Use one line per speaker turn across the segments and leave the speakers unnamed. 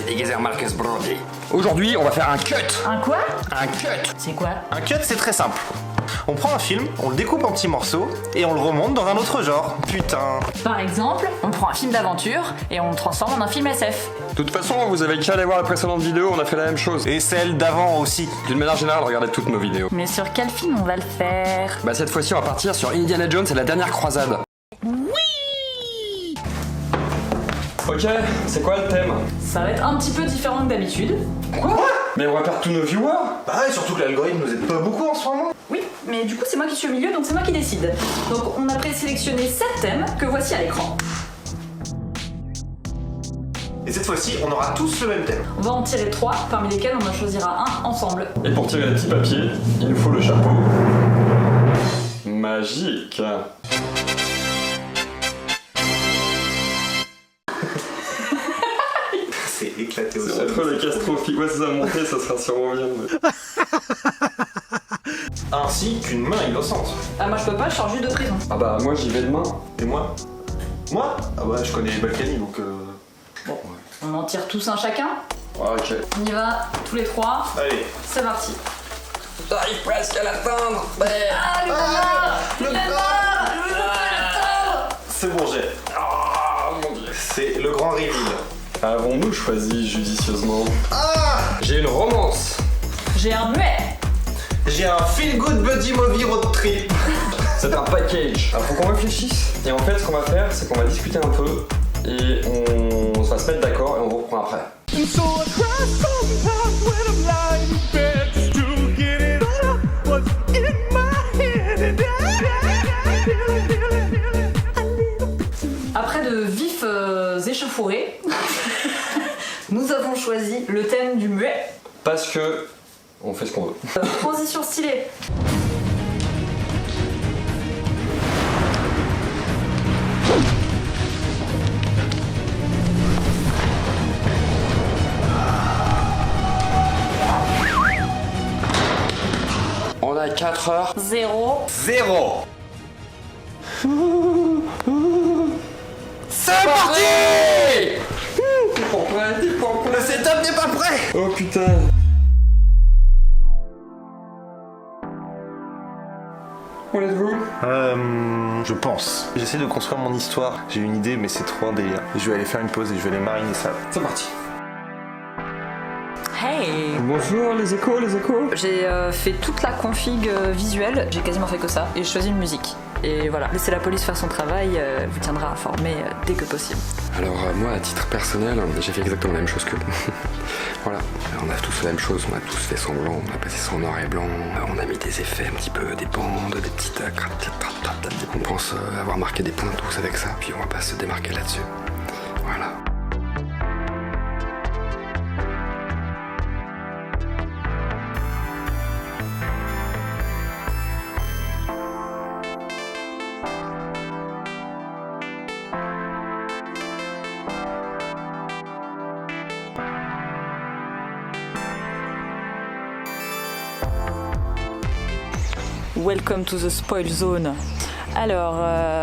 déguisé en Marcus Brody. Aujourd'hui, on va faire un cut.
Un quoi?
Un cut.
C'est quoi?
Un cut, c'est très simple. On prend un film, on le découpe en petits morceaux et on le remonte dans un autre genre. Putain.
Par exemple, on prend un film d'aventure et on le transforme en un film SF.
De toute façon, vous avez qu'à aller voir la précédente vidéo, on a fait la même chose.
Et celle d'avant aussi.
D'une manière générale, regardez toutes nos vidéos.
Mais sur quel film on va le faire?
Bah cette fois-ci, on va partir sur Indiana Jones et la dernière croisade.
Oui!
Ok, c'est quoi le thème?
Ça va être un petit peu différent que d'habitude.
Quoi? Mais on va perdre tous nos viewers.
Bah ouais, surtout que l'algorithme nous aide pas beaucoup en ce moment.
Oui, mais du coup c'est moi qui suis au milieu, donc c'est moi qui décide. Donc on a présélectionné 7 thèmes que voici à l'écran.
Et cette fois-ci, on aura tous le même thème.
On va en tirer 3, parmi lesquels on en choisira un ensemble.
Et pour tirer les petits papiers, il nous faut le chapeau. Magique.
C'est éclaté au
C'est
sol.
trop les catastrophiques. Ouais, c'est ça, monter, ça sera sûrement bien. Mais...
Ainsi qu'une main innocente.
Ah moi je peux pas, je sors juste de prison.
Ah bah moi j'y vais demain.
Et moi? Moi? Ah bah je connais les Balkany donc
Bon, on en tire tous un chacun.
Ah, ok.
On y va, tous les 3.
Allez.
C'est parti.
J'arrive presque à l'atteindre.
Ah le
C'est bon, j'ai.
Ah mon dieu.
C'est le grand reveal.
Avons-nous choisi judicieusement?
Ah!
J'ai une romance.
J'ai un muet.
J'ai un feel good buddy movie road trip.
C'est un package. Alors faut qu'on réfléchisse. Et en fait, ce qu'on va faire, c'est qu'on va discuter un peu et on va se mettre d'accord et on vous reprend après.
So I cry sometimes when I'm lying in bed just to get it out what's in my head.
Après de vifs échauffourés, nous avons choisi le thème du muet.
Parce que on fait ce qu'on veut.
Transition stylée.
On a 4 heures.
0.
Zéro. C'est parti!
T'es pas prêt, t'es pas prêt.
Le setup n'est pas prêt!
Oh putain. On est vous?
Je pense. J'essaie de construire mon histoire. J'ai une idée, mais c'est trop un délire. Je vais aller faire une pause et je vais aller mariner ça.
C'est parti.
Hey!
Bonjour les échos, les échos.
J'ai fait toute la config visuelle, j'ai quasiment fait que ça, et j'ai choisi une musique. Et voilà, laissez la police faire son travail, vous tiendra informé dès que possible.
Alors moi, à titre personnel, j'ai fait exactement la même chose que voilà, on a tous fait la même chose, on a tous fait semblant, on a passé ça en noir et blanc, on a mis des effets un petit peu, des bandes, des petites on pense avoir marqué des points tous avec ça, puis on va pas se démarquer là-dessus. Voilà.
Welcome to the spoil zone. Alors,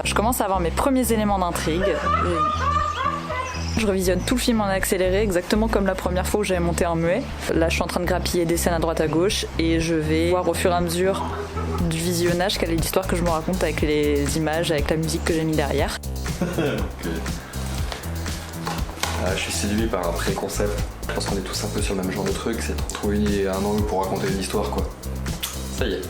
je commence à avoir mes premiers éléments d'intrigue. Je revisionne tout le film en accéléré, exactement comme la première fois où j'avais monté un muet. Là, je suis en train de grappiller des scènes à droite à gauche et je vais voir au fur et à mesure du visionnage quelle est l'histoire que je me raconte avec les images, avec la musique que j'ai mis derrière.
Je suis séduit par un pré-concept. Je pense qu'on est tous un peu sur le même genre de truc, c'est de trouver un angle pour raconter une histoire, quoi. Ça y est,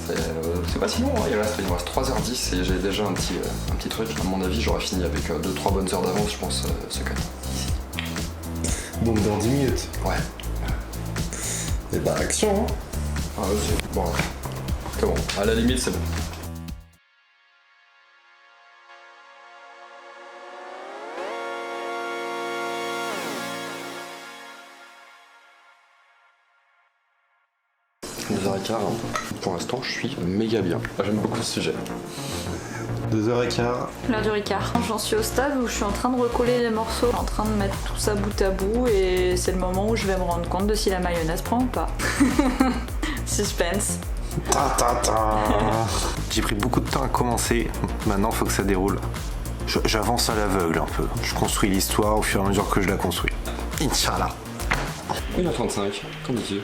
c'est pas si long, hein. Il me reste 3h10 et j'ai déjà un petit truc. À mon avis, j'aurais fini avec 2-3 bonnes heures d'avance, je pense, ce cut.
Donc dans 10 minutes.
Ouais.
Et bah action hein.
Ah, c'est bon. C'est bon, à la limite, c'est bon. Pour l'instant, je suis méga bien. J'aime beaucoup ce sujet.
2h15.
L'heure du Ricard. J'en suis au stade où je suis en train de recoller les morceaux, je suis en train de mettre tout ça bout à bout et c'est le moment où je vais me rendre compte de si la mayonnaise prend ou pas. Suspense.
J'ai pris beaucoup de temps à commencer, maintenant faut que ça déroule. J'avance à l'aveugle un peu, je construis l'histoire au fur et à mesure que je la construis. Inch'Allah.
1h35, qu'en dis-tu?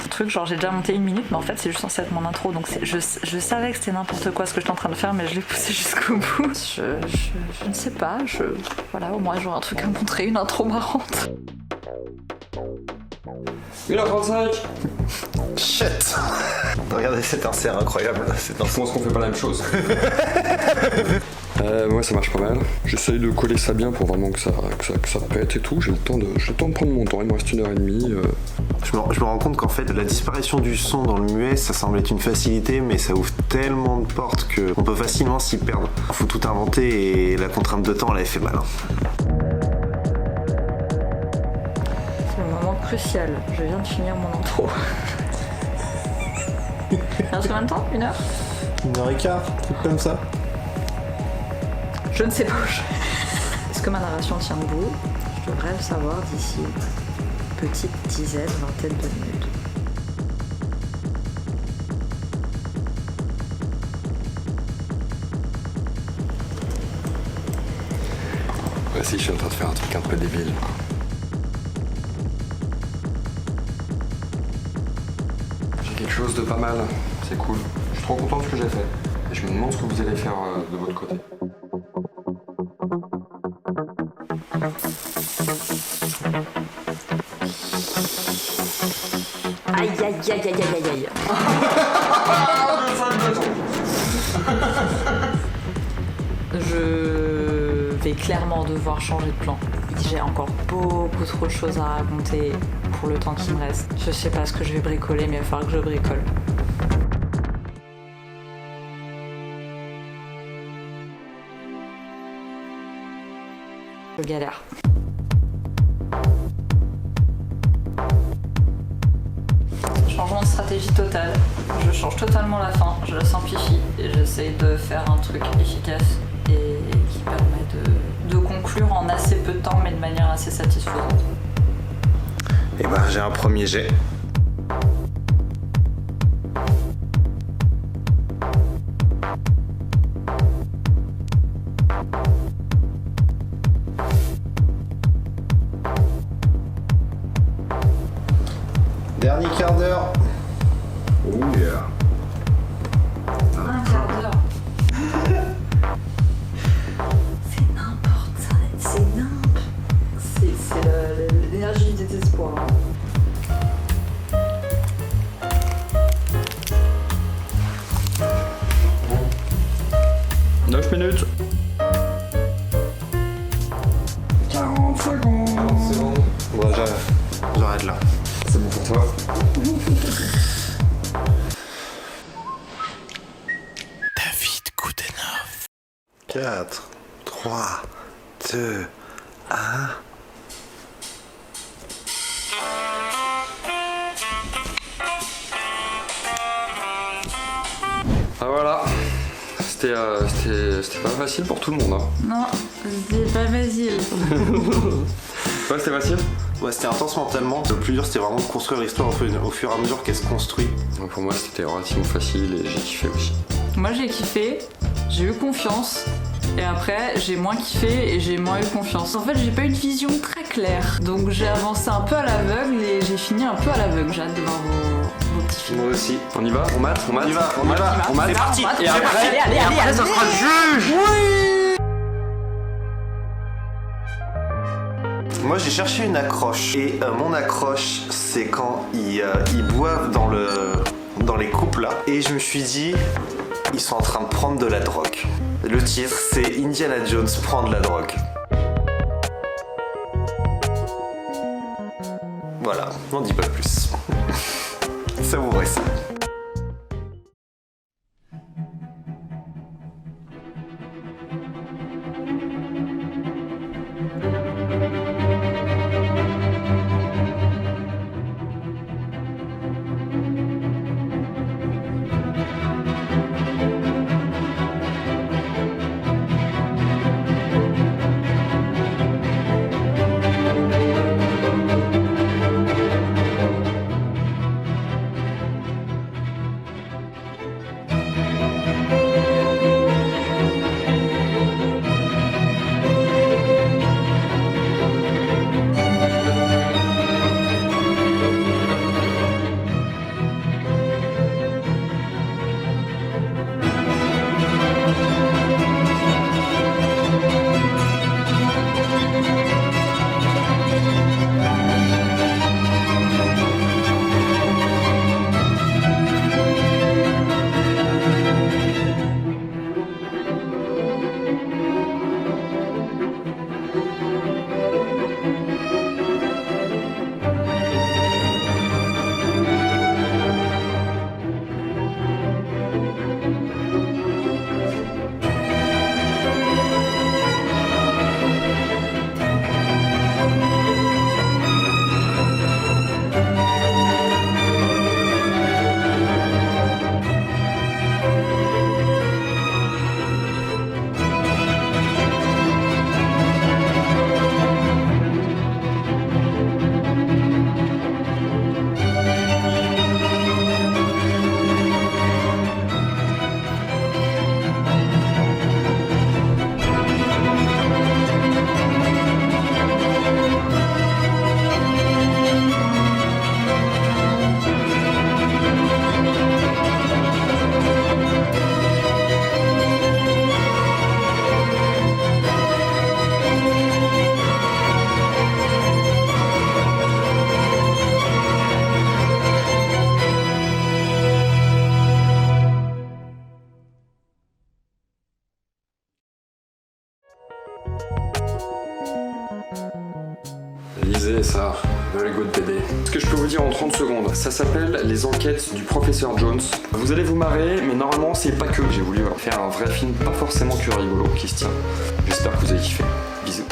Le truc, genre j'ai déjà monté 1 minute, mais en fait c'est juste censé être mon intro, donc je savais que c'était n'importe quoi ce que j'étais en train de faire, mais je l'ai poussé jusqu'au bout. Je ne sais pas, voilà, au moins j'aurai un truc à montrer, une intro marrante.
1h35.
Shit. Regardez cet insert incroyable.
Je pense qu'on fait pas la même chose. Moi ça marche pas mal. J'essaye de coller ça bien pour vraiment que ça pète et tout. J'ai le temps de prendre mon temps, il me reste 1h30.
Je me rends compte qu'en fait la disparition du son dans le muet, ça semble être une facilité, mais ça ouvre tellement de portes qu'on peut facilement s'y perdre. Faut tout inventer et la contrainte de temps elle avait fait mal.
C'est le moment crucial, je viens de finir mon intro. Il reste combien de temps? 1 heure?
1h15, truc comme ça.
Je ne sais pas où je vais. Est-ce que ma narration tient debout? Je devrais le savoir d'ici une petite dizaine, vingtaine de minutes.
Ouais, si, je suis en train de faire un truc un peu débile. J'ai quelque chose de pas mal, c'est cool. Je suis trop content de ce que j'ai fait. Et je me demande ce que vous allez faire de votre côté.
Aïe aïe aïe aïe aïe aïe aïe. Je vais clairement devoir changer de plan. J'ai encore beaucoup trop de choses à raconter pour le temps qui me reste. Je sais pas ce que je vais bricoler, mais il va falloir que je bricole. Je galère. Changement de stratégie totale. Je change totalement la fin, je la simplifie et j'essaye de faire un truc efficace et qui permet de conclure en assez peu de temps mais de manière assez satisfaisante.
Et ben j'ai un premier jet.
Dernier quart d'heure.
Oh yeah.
Un quart d'heure. C'est n'importe ça, c'est l'énergie du désespoir.
9 minutes. 40 secondes.
C'est bon. Bon, j'arrête là.
C'est bon pour toi.
David Goodenough. 4, 3, 2, 1.
Ah voilà. C'était pas facile pour tout le monde. Hein.
Non, c'était pas facile.
Ouais, c'était facile.
Ouais, c'était intense mentalement. Le plus dur, c'était vraiment de construire l'histoire au fur et à mesure qu'elle se construit.
Donc pour moi, c'était relativement facile et j'ai kiffé aussi.
Moi j'ai kiffé, j'ai eu confiance. Et après, j'ai moins kiffé et j'ai moins eu confiance. En fait, j'ai pas eu de vision très claire. Donc j'ai avancé un peu à l'aveugle et j'ai fini un peu à l'aveugle. J'ai hâte de voir vos petits films.
Moi aussi.
On y va? On mate?
On y va.
C'est parti.
Et après, ça sera le juge.
Moi j'ai cherché une accroche et mon accroche c'est quand ils boivent dans les coupes là et je me suis dit ils sont en train de prendre de la drogue. Le titre c'est Indiana Jones prend de la drogue. Voilà, n'en dis pas plus. Savourez ça.
fait ça. Very good BD. Ce que je peux vous dire en 30 secondes, ça s'appelle Les enquêtes du professeur Jones. Vous allez vous marrer, mais normalement c'est pas que. J'ai voulu faire un vrai film, pas forcément que rigolo, qui se tient. J'espère que vous avez kiffé. Bisous.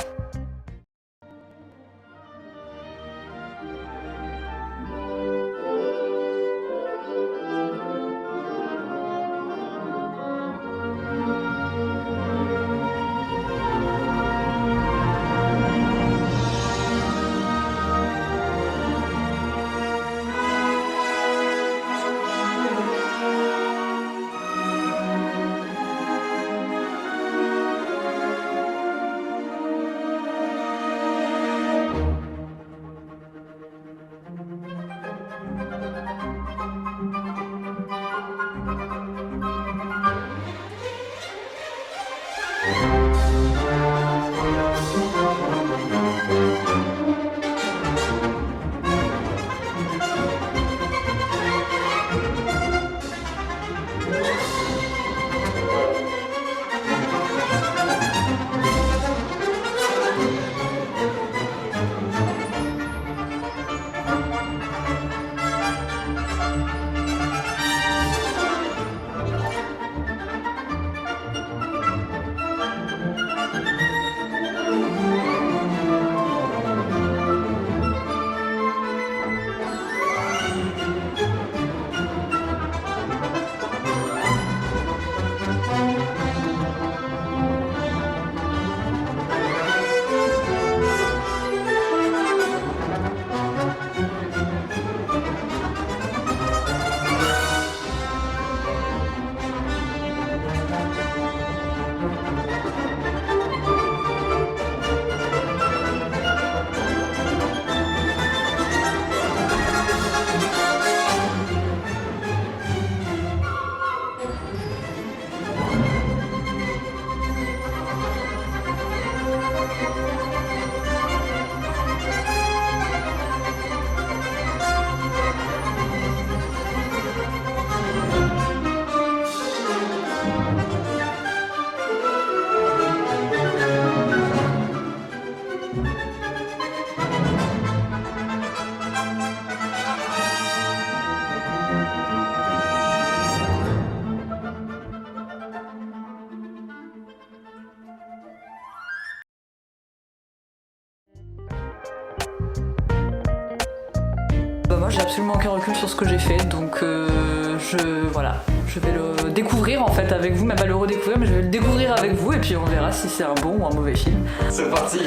Moi j'ai absolument aucun recul sur ce que j'ai fait, donc je vais le découvrir en fait avec vous, même pas le redécouvrir, mais je vais le découvrir avec vous et puis on verra si c'est un bon ou un mauvais film.
C'est parti.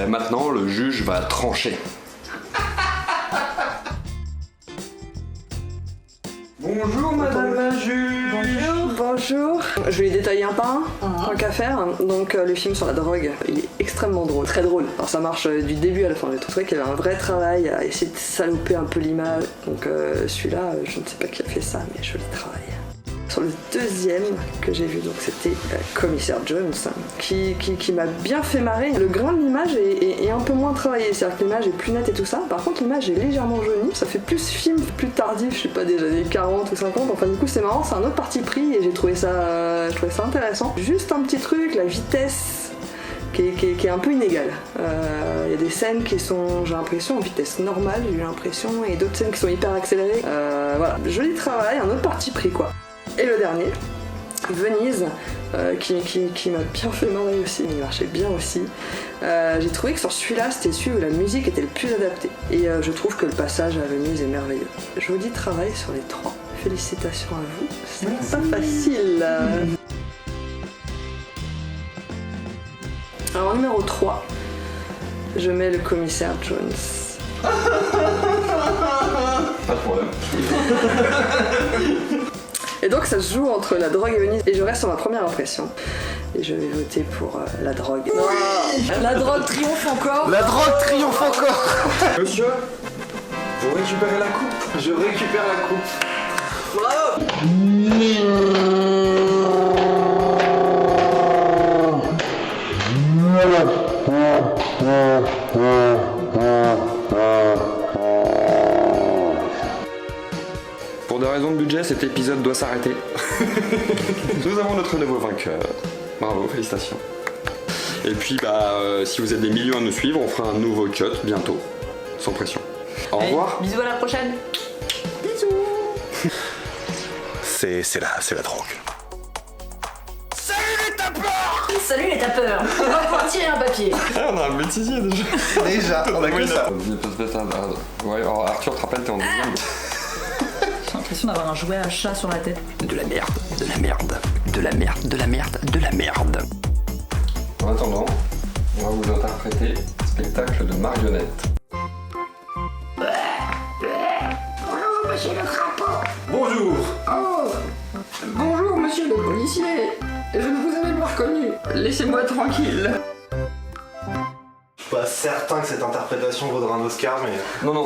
Maintenant, le juge va trancher. Bonjour madame la juge.
Bonjour. Je vais les détailler un par un, tant qu'à faire. Donc le film sur la drogue, il est extrêmement drôle, très drôle. Alors ça marche du début à la fin. J'ai trouvé qu'il y avait un vrai travail à essayer de saloper un peu l'image. Donc celui-là, je ne sais pas qui a fait ça, mais joli travail. Sur le deuxième que j'ai vu, donc c'était Commissaire Jones, qui m'a bien fait marrer. Le grain de l'image est un peu moins travaillé, c'est-à-dire que l'image est plus nette et tout ça. Par contre, l'image est légèrement jaunie. Ça fait plus film, plus tardif, je sais pas, des années 40 ou 50. Enfin, du coup, c'est marrant, c'est un autre parti pris et j'ai trouvé ça intéressant. Juste un petit truc, la vitesse qui est un peu inégale. Il y a des scènes qui sont, j'ai l'impression, en vitesse normale, j'ai eu l'impression, et d'autres scènes qui sont hyper accélérées. Voilà, joli travail, un autre parti pris, quoi. Et le dernier, Venise, qui m'a bien fait marrer aussi, mais il marchait bien aussi. J'ai trouvé que sur celui-là, c'était celui où la musique était le plus adaptée. Et je trouve que le passage à Venise est merveilleux. Joli travail sur les trois. Félicitations à vous. C'est pas facile. Alors en numéro 3, je mets le commissaire Jones.
Pas de problème.
Et donc ça se joue entre la drogue et Venise. Et je reste sur ma première impression. Et je vais voter pour la drogue. Oui, la drogue triomphe encore.
La drogue triomphe encore.
Monsieur, vous récupérez la coupe.
Je récupère la coupe.
Bravo.
Pour des raisons de budget, cet épisode doit s'arrêter. Nous avons notre nouveau vainqueur. Bravo, félicitations. Et puis, si vous êtes des millions à nous suivre, on fera un nouveau cut bientôt. Sans pression. Au revoir.
Bisous, à la prochaine.
C'est la drogue.
Salut les tapeurs. On va pouvoir tirer un papier.
Ah, on a un bêtisier déjà.
Déjà, on a que ça.
Ouais, alors Arthur, te rappelle, t'es en deuxième.
J'ai l'impression d'avoir un jouet à chat sur la tête.
De la merde, de la merde, de la merde, de la merde, de la merde. En attendant, on va vous interpréter spectacle de marionnettes.
Bonjour, monsieur le crapaud.
Bonjour.
Oh, bonjour, monsieur le policier. Je ne vous avais pas reconnu. Laissez-moi tranquille.
Je suis pas certain que cette interprétation vaudra un Oscar, mais...
Non, non,